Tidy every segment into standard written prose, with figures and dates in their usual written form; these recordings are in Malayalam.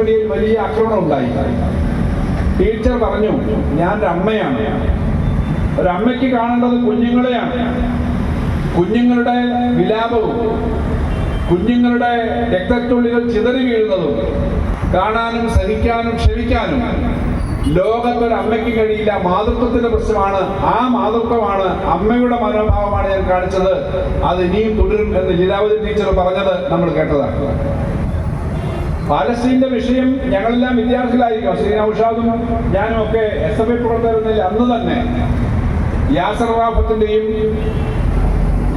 മീഡിയയിൽ വലിയ ആക്രമണം ഉണ്ടായി. ടീച്ചർ പറഞ്ഞു, ഞാനൊരു അമ്മയാണ്, ഒരമ്മയ്ക്ക് കാണേണ്ടത് കുഞ്ഞുങ്ങളെയാണ്. കുഞ്ഞുങ്ങളുടെ വിലാപവും കുഞ്ഞുങ്ങളുടെ രക്തത്തുള്ളികൾ ചിതറി വീഴുന്നതും കാണാനും സഹിക്കാനും ക്ഷമിക്കാനും ലോകത്തൊരമ്മയ്ക്ക് കഴിയില്ല. മാതൃത്വത്തിന്റെ പ്രശ്നമാണ്. ആ മാതൃത്വമാണ്, അമ്മയുടെ മനോഭാവമാണ് ഞാൻ കാണിച്ചത്. അത് ഇനിയും തുടരും എന്ന് ലീലാവതി ടീച്ചർ പറഞ്ഞത് നമ്മൾ കേട്ടതാണ്. പാലസ്തീന്റെ വിഷയം ഞങ്ങളെല്ലാം വിദ്യാർത്ഥികളായിരിക്കും. ശ്രീ നൗഷാദും ഞാനും ഒക്കെ SFI പ്രവർത്തകരുന്നതിൽ അന്ന് തന്നെ യാസർ അറാഫത്തിന്റെയും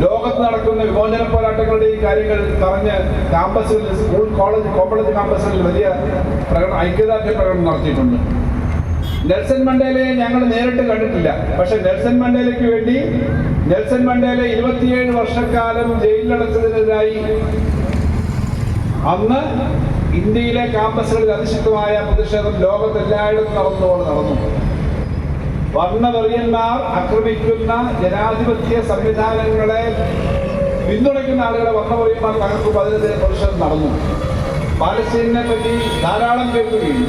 ലോകത്ത് നടക്കുന്ന വിമോചന പോരാട്ടങ്ങളുടെയും കാര്യങ്ങൾ പറഞ്ഞ് ക്യാമ്പസിൽ, സ്കൂൾ, കോളേജ്, കോളേജ് ക്യാമ്പസുകളിൽ വലിയ ഐക്യദാർഢ്യ പ്രകടനം നടത്തിയിട്ടുണ്ട്. നെൽസൺ മണ്ടേലയെ ഞങ്ങൾ നേരിട്ട് കണ്ടിട്ടില്ല. പക്ഷെ നെൽസൺ മണ്ടേലയ്ക്ക് വേണ്ടി നെൽസൺ മണ്ടേല 27 വർഷക്കാലം ജയിലിലടച്ചതിനെതിരായി അന്ന് ഇന്ത്യയിലെ ക്യാമ്പസുകളിൽ അതിശക്തമായ പ്രതിഷേധം ലോകത്തെല്ലായിടത്തും നടന്നു. വർണ്ണവെറിയന്മാർ ആക്രമിക്കുന്ന ജനാധിപത്യ സംവിധാനങ്ങളെ പിന്തുണയ്ക്കുന്ന ആളുകളെ വർണ്ണവെറിയന്മാർ തകർക്കും. അതിനെതിരെ പ്രതിഷേധം നടന്നു. പാലസ്തീനെ പറ്റി ധാരാളം കേൾക്കുകയും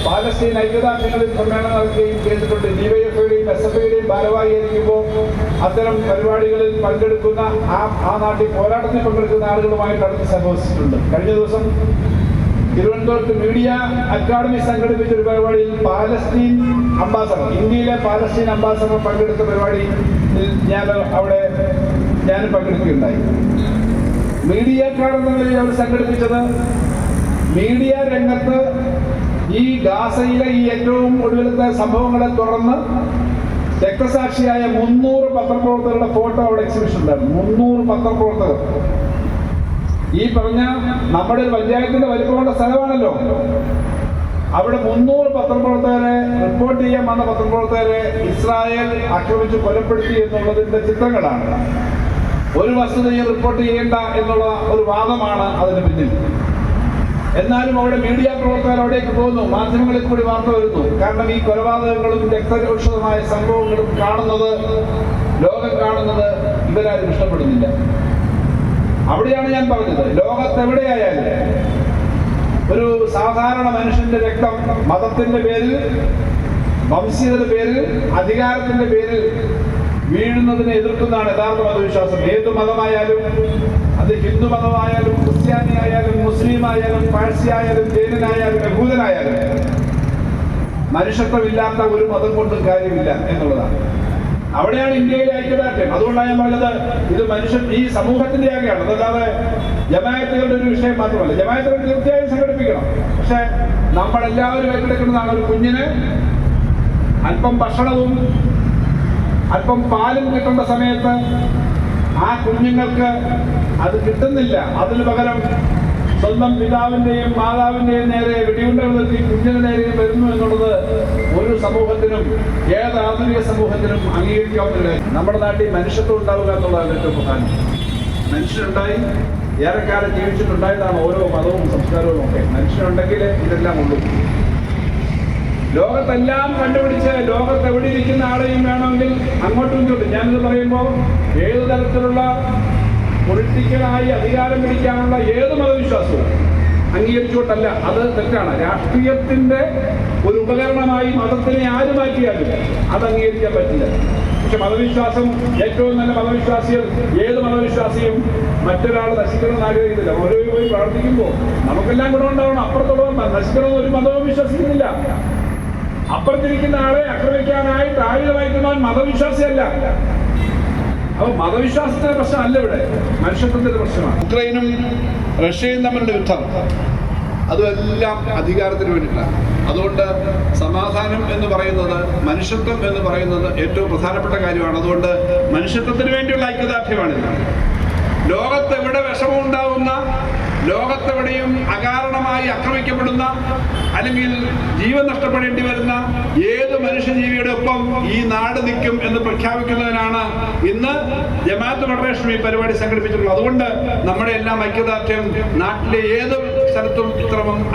പാലസ്തീൻ ഐക്യദാർഢ്യങ്ങളിൽ സമ്മേളനം നടത്തുകയും ചെയ്തിട്ടുണ്ട്. DYFIയുടെയും SFIയുടെയും ഭാരവാഹിയായിരിക്കുമ്പോൾ അത്തരം പരിപാടികളിൽ പങ്കെടുക്കുന്ന ആ നാട്ടിൽ പോരാട്ടത്തിൽ പങ്കെടുക്കുന്ന ആളുകളുമായിട്ട് അടുത്ത് സഹവസിച്ചിട്ടുണ്ട്. കഴിഞ്ഞ ദിവസം തിരുവനന്തപുരത്ത് മീഡിയ അക്കാദമി സംഘടിപ്പിച്ച ഒരു പരിപാടിയിൽ പാലസ്തീൻ അംബാസഡർ, ഇന്ത്യയിലെ പാലസ്തീൻ അംബാസഡർ പങ്കെടുത്ത പരിപാടിയിൽ ഞാനും പങ്കെടുക്കുകയുണ്ടായി. മീഡിയക്കാരെന്ന നിലയിൽ അവർ സംഘടിപ്പിച്ചത് മീഡിയ രംഗത്ത് ഈ ഗാസയിലെ ഈ ഏറ്റവും ഒടുവിലത്തെ സംഭവങ്ങളെ തുടർന്ന് രക്തസാക്ഷിയായ 300 പത്രപ്രവർത്തകരുടെ ഫോട്ടോ അവിടെ എക്സിബിഷൻ ഉണ്ടായിരുന്നു. 300 പത്രപ്രവർത്തകർ. ഈ പറഞ്ഞ നമ്മുടെ പഞ്ചായത്തിന്റെ വലിപ്പമുള്ള സ്ഥലമാണല്ലോ. അവിടെ 300 പത്രപ്രവർത്തകരെ, റിപ്പോർട്ട് ചെയ്യാൻ വന്ന പത്രപ്രവർത്തകരെ ഇസ്രായേൽ ആക്രമിച്ച് കൊലപ്പെടുത്തി എന്നുള്ളതിന്റെ ചിത്രങ്ങളാണ്. ഒരു വസ്തുതയും റിപ്പോർട്ട് ചെയ്യേണ്ട എന്നുള്ള ഒരു വാദമാണ് അതിന് പിന്നിൽ. എന്നാലും അവിടെ മീഡിയ പ്രവർത്തകർ അവിടേക്ക് പോകുന്നു, മാധ്യമങ്ങളിൽ കൂടി വാർത്ത വരുന്നു. കാരണം ഈ കൊലപാതകങ്ങളും രക്തരൂക്ഷിതമായ സംഭവങ്ങളും ലോകം കാണുന്നത് ഇവരാരും ഇഷ്ടപ്പെടുന്നില്ല. അവിടെയാണ് ഞാൻ പറഞ്ഞത്, ലോകത്തെവിടെയായാലും ഒരു സാധാരണ മനുഷ്യന്റെ രക്തം മതത്തിന്റെ പേരിൽ, വംശീയതയുടെ പേരിൽ, അധികാരത്തിന്റെ പേരിൽ വീഴുന്നതിനെ എതിർക്കുന്നതാണ് യഥാർത്ഥ മതവിശ്വാസം. ഏത് മതമായാലും, അത് ഹിന്ദു മതമായാലും, ക്രിസ്ത്യാനി ആയാലും, മുസ്ലിം ആയാലും, പാഴ്സി ആയാലും, ജൈനനായാലും, യഹൂദനായാലും, മനുഷ്യത്വമില്ലാത്ത ഒരു മതം കൊണ്ടും കാര്യമില്ല എന്നുള്ളതാണ്. അവിടെയാണ് ഇന്ത്യയിലെ ഐക്യദാർഢ്യം. അതുകൊണ്ടാണ് ഞാൻ പറഞ്ഞത്, ഇത് ഈ സമൂഹത്തിന്റെ ആകെയാണ്. അതല്ലാതെ ജമാഅത്തുകളുടെ ഒരു വിഷയം മാത്രമല്ല. ജമാഅത്തുകൾ തീർച്ചയായും സംഘടിപ്പിക്കണം. പക്ഷെ നമ്മളെല്ലാവരും ഏറ്റെടുക്കുന്നതാണ് ഒരു കുഞ്ഞിന് അല്പം ഭക്ഷണവും അല്പം പാലും കിട്ടേണ്ട സമയത്ത് ആ കുഞ്ഞുങ്ങൾക്ക് അത് കിട്ടുന്നില്ല. അതിനു പകരം സ്വന്തം പിതാവിന്റെയും മാതാവിന്റെയും നേരെ വെടിയുണ്ടകൾ നിർത്തി കുഞ്ഞിന് നേരെ വരുന്നു എന്നുള്ളത് ഒരു സമൂഹത്തിനും, ഏത് ആധുനിക സമൂഹത്തിനും അംഗീകരിക്കാവുന്ന കാര്യം. നമ്മുടെ നാട്ടിൽ മനുഷ്യത്വം ഉണ്ടാവുക എന്നുള്ളതാണ് ഏറ്റവും പ്രധാനം. മനുഷ്യരുണ്ടായി ഏറെക്കാലം ജീവിച്ചിട്ടുണ്ടായതാണ് ഓരോ മതവും സംസ്കാരവും ഒക്കെ. മനുഷ്യരുണ്ടെങ്കിൽ ഇതെല്ലാം ഉള്ളൂ. ലോകത്തെല്ലാം കണ്ടുപിടിച്ച് ലോകത്ത് എവിടെ ഇരിക്കുന്ന ആളെയും വേണമെങ്കിൽ അങ്ങോട്ടും ഇങ്ങോട്ടും, ഞാനിത് പറയുമ്പോൾ ഏത് തരത്തിലുള്ള പൊളിറ്റിക്കലായി അധികാരം പിടിക്കാനുള്ള ഏത് മതവിശ്വാസവും അംഗീകരിച്ചുകൊണ്ടല്ല, അത് തെറ്റാണ്. രാഷ്ട്രീയത്തിന്റെ ഒരു ഉപകരണമായി മതത്തിനെ ആര് മാറ്റിയാലും അത് അംഗീകരിക്കാൻ പറ്റില്ല. പക്ഷെ മതവിശ്വാസം, ഏറ്റവും നല്ല മതവിശ്വാസികൾ, ഏത് മതവിശ്വാസിയും മറ്റൊരാൾ നശിക്കണമെന്ന് ആഗ്രഹിക്കുന്നില്ല. ഓരോ പോയി പ്രാർത്ഥിക്കുമ്പോൾ നമുക്കെല്ലാം ഗുണമുണ്ടാവണം. അപ്പുറത്തുള്ളവർ നശിക്കണമെന്ന് ഒരു മതവും വിശ്വസിക്കുന്നില്ല. അപ്പുറത്തിരിക്കുന്ന ആളെ ആക്രമിക്കാനായിട്ട് ആയുധമായിരിക്കുന്നവൻ മതവിശ്വാസിയല്ല. അപ്പൊ മതവിശ്വാസത്തിന്റെ പ്രശ്നമല്ല ഇവിടെ, മനുഷ്യത്വത്തിന്റെ പ്രശ്നമാണ്. ഉക്രൈനും റഷ്യയും തമ്മിലുള്ള യുദ്ധം, അതുമെല്ലാം അധികാരത്തിന് വേണ്ടിയിട്ടാണ്. അതുകൊണ്ട് സമാധാനം എന്ന് പറയുന്നത്, മനുഷ്യത്വം എന്ന് പറയുന്നത് ഏറ്റവും പ്രധാനപ്പെട്ട കാര്യമാണ്. അതുകൊണ്ട് മനുഷ്യത്വത്തിന് വേണ്ടിയുള്ള ഐക്യദാർഢ്യമാണിത്. ലോകത്തെവിടെ വിഷമമുണ്ടാവുന്ന, ലോകത്തെവിടെയും അകാരണമായി ആക്രമിക്കപ്പെടുന്ന അല്ലെങ്കിൽ ജീവൻ നഷ്ടപ്പെടേണ്ടി വരുന്ന ഏത് മനുഷ്യജീവിയുടെ ഒപ്പം ഈ നാട് നിൽക്കും എന്ന് പ്രഖ്യാപിക്കുന്നതിനാണ് ഇന്ന് ജമാഅത്ത് ഫെഡറേഷൻ ഈ പരിപാടി സംഘടിപ്പിച്ചിട്ടുള്ളത്. അതുകൊണ്ട് നമ്മുടെ എല്ലാം ഐക്യദാർഢ്യം നാട്ടിലെ ഏത് സ്ഥലത്തും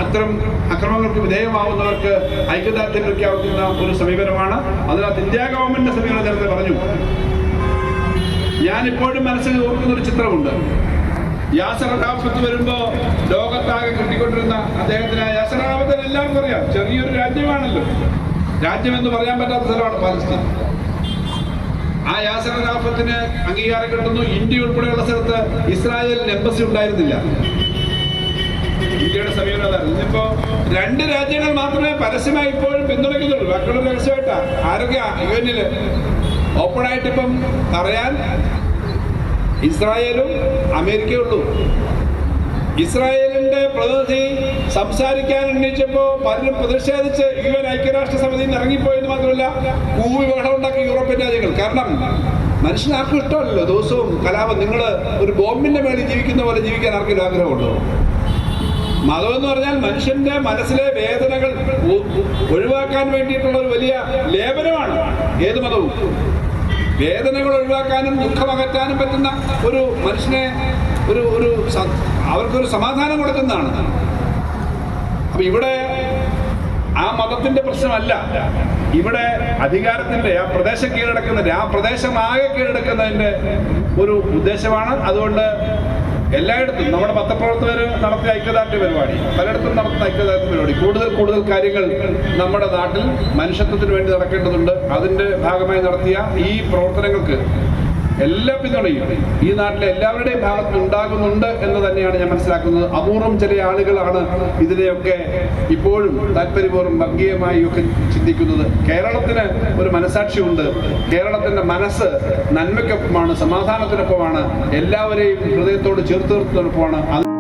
അത്തരം അക്രമങ്ങൾക്ക് വിധേയമാവുന്നവർക്ക് ഐക്യദാർഢ്യം പ്രഖ്യാപിക്കുന്ന ഒരു സമീപനമാണ്. അതിനകത്ത് ഇന്ത്യ ഗവൺമെന്റിന്റെ സമീപനം നേരത്തെ പറഞ്ഞു. ഞാനിപ്പോഴും മനസ്സിൽ ഓർക്കുന്നൊരു ചിത്രമുണ്ട്. യാസർ അറാഫത്ത് വരുമ്പോ ലോകത്താകെ കിട്ടിക്കൊണ്ടിരുന്ന അദ്ദേഹത്തിന് യാസർ അറാഫത്തിന് എല്ലാവർക്കും അറിയാം, ചെറിയൊരു രാജ്യമാണല്ലോ, രാജ്യമെന്ന് പറയാൻ പറ്റാത്ത സ്ഥലമാണ് പാലസ്തീൻ. ആ യാസർ അറാഫത്തിന് അംഗീകാരം കിട്ടുന്നു. ഇന്ത്യ ഉൾപ്പെടെയുള്ള സ്ഥലത്ത് ഇസ്രായേലിന് എംബസി ഉണ്ടായിരുന്നില്ല. ഇന്ത്യയുടെ സമീപനം അതായിരുന്നു. ഇന്നിപ്പോ 2 രാജ്യങ്ങൾ മാത്രമേ പരസ്യമായി ഇപ്പോഴും പിന്തുണയ്ക്കുന്നുള്ളൂ, ബാക്കിയുള്ള രഹസ്യമായിട്ടാ. ആരൊക്കെ യുഎന്നില് ഓപ്പണായിട്ട് ഇപ്പം പറയാൻ ഇസ്രായേലും അമേരിക്കയും ഉള്ളൂ. ഇസ്രായേലിന്റെ പ്രതിനിധി സംസാരിക്കാൻ എണ്ണീച്ചപ്പോ പലരും പ്രതിഷേധിച്ച് UN ഐക്യരാഷ്ട്ര സമിതിയിൽ നിന്ന് ഇറങ്ങിപ്പോയെന്ന് മാത്രമല്ല, കൂവി ബഹളം ഉണ്ടാക്കി യൂറോപ്യൻ രാജ്യങ്ങൾ. കാരണം മനുഷ്യന് ആർക്കും ഇഷ്ടമല്ലല്ലോ ദിവസവും കലാപം. നിങ്ങൾ ഒരു ബോംബിന്റെ മേളിൽ ജീവിക്കുന്ന പോലെ ജീവിക്കാൻ ആർക്കും ആഗ്രഹമുണ്ടോ? മതം എന്ന് പറഞ്ഞാൽ മനുഷ്യന്റെ മനസ്സിലെ വേദനകൾ ഒഴിവാക്കാൻ വേണ്ടിയിട്ടുള്ള ഒരു വലിയ ലേപനമാണ് ഏത് മതവും. വേദനകൾ ഒഴിവാക്കാനും ദുഃഖമകറ്റാനും പറ്റുന്ന ഒരു മനുഷ്യനെ അവർക്കൊരു സമാധാനം കൊടുക്കുന്നതാണ്. അപ്പൊ ഇവിടെ ആ മതത്തിന്റെ പ്രശ്നമല്ല, ഇവിടെ അധികാരത്തിന്റെ ആ പ്രദേശം കീഴടക്കുന്നതിന്റെ, ആ പ്രദേശമാകെ കീഴടക്കുന്നതിന്റെ ഒരു ഉദ്ദേശമാണ്. അതുകൊണ്ട് എല്ലായിടത്തും നമ്മുടെ പത്രപ്രവർത്തകർ നടത്തിയ ഐക്യദാർഢ്യ പരിപാടി, പലയിടത്തും നടത്തുന്ന ഐക്യദാർഢ്യ പരിപാടി, കൂടുതൽ കാര്യങ്ങൾ നമ്മുടെ നാട്ടിൽ മനുഷ്യത്വത്തിന് വേണ്ടി നടക്കേണ്ടതുണ്ട്. അതിന്റെ ഭാഗമായി നടത്തിയ ഈ പ്രവർത്തനങ്ങൾക്ക് എല്ലാ പിന്തുണയും ഈ നാട്ടിലെ എല്ലാവരുടെയും ഭാഗത്ത് ഉണ്ടാകുന്നുണ്ട് എന്ന് തന്നെയാണ് ഞാൻ മനസ്സിലാക്കുന്നത്. അപൂർവം ചില ആളുകളാണ് ഇതിനെയൊക്കെ ഇപ്പോഴും താല്പര്യപൂർവ്വം വർഗീയമായി ഒക്കെ ചിന്തിക്കുന്നത്. കേരളത്തിന് ഒരു മനസാക്ഷിയുണ്ട്. കേരളത്തിന്റെ മനസ്സ് നന്മയ്ക്കൊപ്പമാണ്, സമാധാനത്തിനൊപ്പമാണ്, എല്ലാവരെയും ഹൃദയത്തോട് ചേർത്ത് നിർത്തുന്നതിനൊപ്പമാണ്.